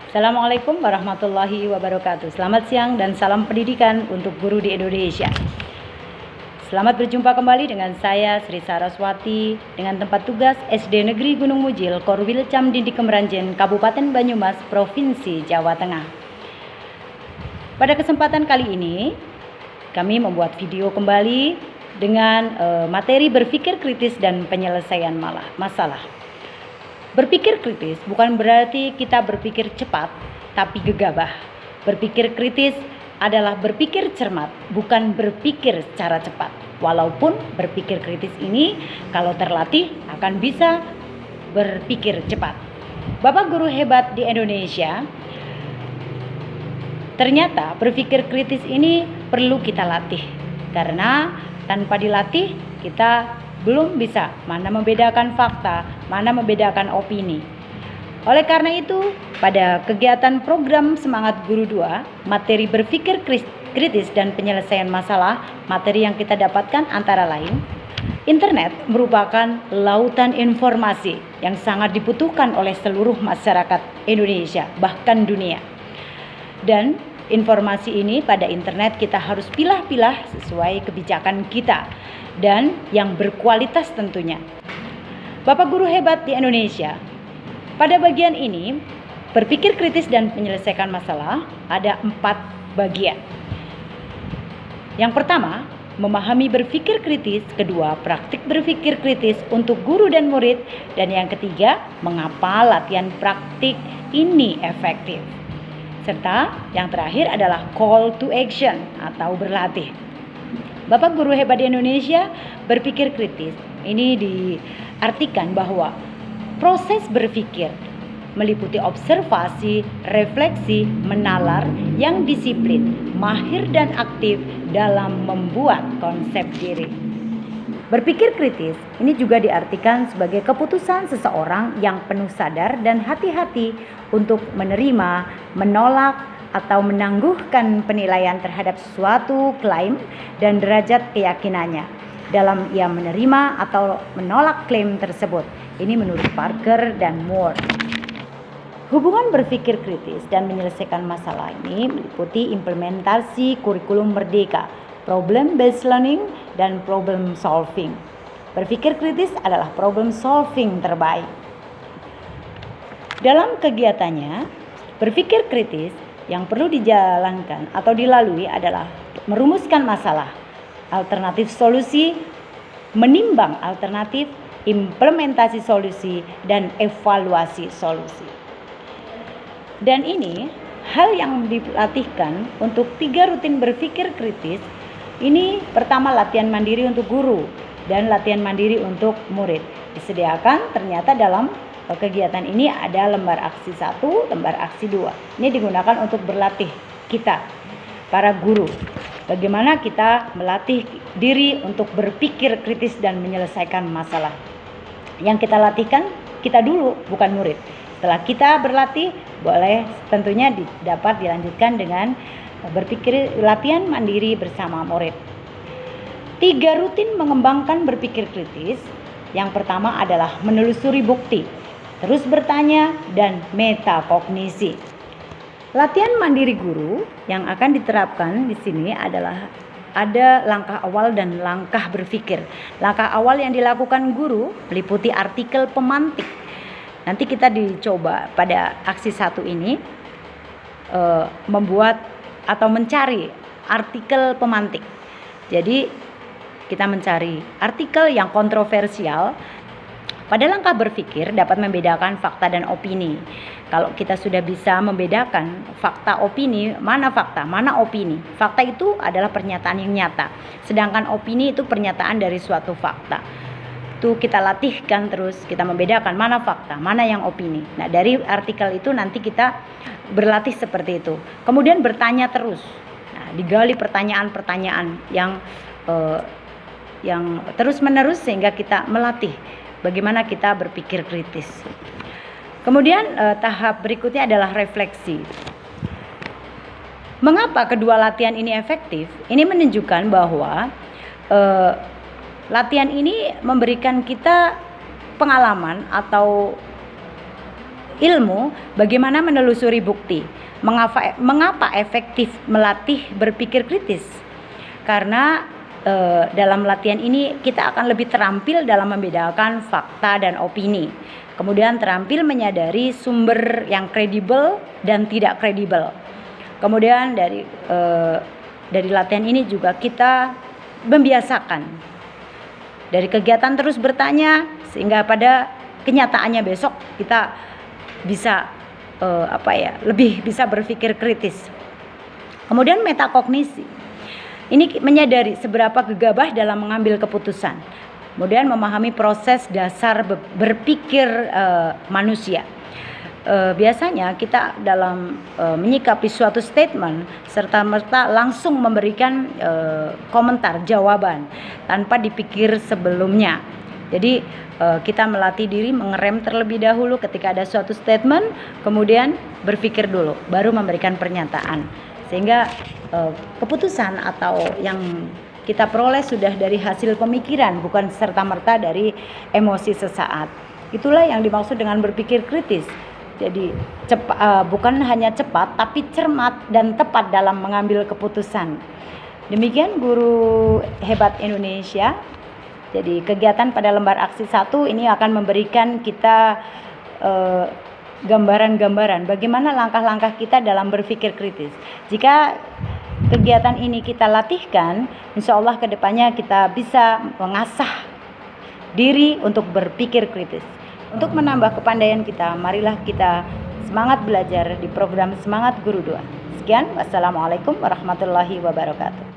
Assalamualaikum warahmatullahi wabarakatuh. Selamat siang dan salam pendidikan untuk guru di Indonesia. Selamat berjumpa kembali dengan saya Sri Saraswati dengan tempat tugas SD Negeri Gunung Mujil, Korwil Cam Dindi Kemeranjen, Kabupaten Banyumas, Provinsi Jawa Tengah. Pada kesempatan kali ini, kami membuat video kembali dengan materi berpikir kritis dan penyelesaian masalah. Berpikir kritis bukan berarti kita berpikir cepat, tapi gegabah. Berpikir kritis adalah berpikir cermat, bukan berpikir secara cepat. Walaupun berpikir kritis ini kalau terlatih akan bisa berpikir cepat. Bapak guru hebat di Indonesia, ternyata berpikir kritis ini perlu kita latih. Karena tanpa dilatih kita belum bisa mana membedakan fakta, mana membedakan opini. Oleh karena itu, pada kegiatan program Semangat Guru 2, materi berpikir kritis dan penyelesaian masalah, materi yang kita dapatkan antara lain, internet merupakan lautan informasi yang sangat dibutuhkan oleh seluruh masyarakat Indonesia, bahkan dunia. Dan informasi ini pada internet kita harus pilah-pilah sesuai kebijakan kita dan yang berkualitas tentunya. Bapak guru hebat di Indonesia, pada bagian ini berpikir kritis dan menyelesaikan masalah ada 4 bagian. Yang pertama, memahami berpikir kritis. Kedua, praktik berpikir kritis untuk guru dan murid. Dan yang ketiga, mengapa latihan praktik ini efektif. Serta yang terakhir adalah call to action atau berlatih. Bapak guru hebat di Indonesia, berpikir kritis ini diartikan bahwa proses berpikir meliputi observasi, refleksi, menalar yang disiplin, mahir dan aktif dalam membuat konsep diri. Berpikir kritis ini juga diartikan sebagai keputusan seseorang yang penuh sadar dan hati-hati untuk menerima, menolak, atau menangguhkan penilaian terhadap suatu klaim dan derajat keyakinannya dalam ia menerima atau menolak klaim tersebut. Ini menurut Parker dan Moore. Hubungan berpikir kritis dan menyelesaikan masalah ini meliputi implementasi kurikulum merdeka, problem based learning, dan problem solving. Berpikir kritis adalah problem solving terbaik. Dalam kegiatannya, berpikir kritis yang perlu dijalankan atau dilalui adalah merumuskan masalah, alternatif solusi, menimbang alternatif, implementasi solusi, dan evaluasi solusi. Dan ini hal yang dilatihkan untuk 3 rutin berpikir kritis. Ini pertama latihan mandiri untuk guru dan latihan mandiri untuk murid. Disediakan ternyata dalam kegiatan ini ada lembar aksi 1, lembar aksi 2. Ini digunakan untuk berlatih kita, para guru. Bagaimana kita melatih diri untuk berpikir kritis dan menyelesaikan masalah. Yang kita latihkan kita dulu, bukan murid. Setelah kita berlatih, boleh tentunya dapat dilanjutkan dengan berpikir latihan mandiri bersama murid. 3 rutin mengembangkan berpikir kritis. Yang pertama adalah menelusuri bukti, terus bertanya, dan metakognisi. Latihan mandiri guru yang akan diterapkan di sini adalah ada langkah awal dan langkah berpikir. Langkah awal yang dilakukan guru meliputi artikel pemantik. Nanti kita dicoba pada aksi 1 ini membuat atau mencari artikel pemantik. Jadi kita mencari artikel yang kontroversial. Pada langkah berpikir dapat membedakan fakta dan opini. Kalau kita sudah bisa membedakan fakta opini, mana fakta, mana opini. Fakta itu adalah pernyataan yang nyata, sedangkan opini itu pernyataan dari suatu fakta. Itu kita latihkan terus, kita membedakan mana fakta, mana yang opini. Nah, dari artikel itu nanti kita berlatih seperti itu. Kemudian bertanya terus. Nah, digali pertanyaan-pertanyaan yang terus-menerus sehingga kita melatih bagaimana kita berpikir kritis. Kemudian tahap berikutnya adalah refleksi. Mengapa kedua latihan ini efektif? Ini menunjukkan bahwa latihan ini memberikan kita pengalaman atau ilmu, bagaimana menelusuri bukti. Mengapa efektif melatih berpikir kritis? Karena dalam latihan ini kita akan lebih terampil dalam membedakan fakta dan opini. Kemudian terampil menyadari sumber yang kredibel dan tidak kredibel. Kemudian dari latihan ini juga kita membiasakan dari kegiatan terus bertanya, sehingga pada kenyataannya besok kita bisa lebih bisa berpikir kritis. Kemudian metakognisi, ini menyadari seberapa gegabah dalam mengambil keputusan. Kemudian memahami proses dasar berpikir manusia. Biasanya kita dalam menyikapi suatu statement serta-merta langsung memberikan komentar, jawaban tanpa dipikir sebelumnya. Jadi kita melatih diri mengerem terlebih dahulu ketika ada suatu statement, kemudian berpikir dulu, baru memberikan pernyataan. Sehingga keputusan atau yang kita peroleh sudah dari hasil pemikiran, bukan serta-merta dari emosi sesaat. Itulah yang dimaksud dengan berpikir kritis. Jadi bukan hanya cepat, tapi cermat dan tepat dalam mengambil keputusan. Demikian Guru Hebat Indonesia. Jadi kegiatan pada lembar aksi 1 ini akan memberikan kita gambaran-gambaran bagaimana langkah-langkah kita dalam berpikir kritis. Jika kegiatan ini kita latihkan, insya Allah kedepannya kita bisa mengasah diri untuk berpikir kritis. Untuk menambah kepandaian kita, marilah kita semangat belajar di program Semangat Guru 2. Sekian, wassalamualaikum warahmatullahi wabarakatuh.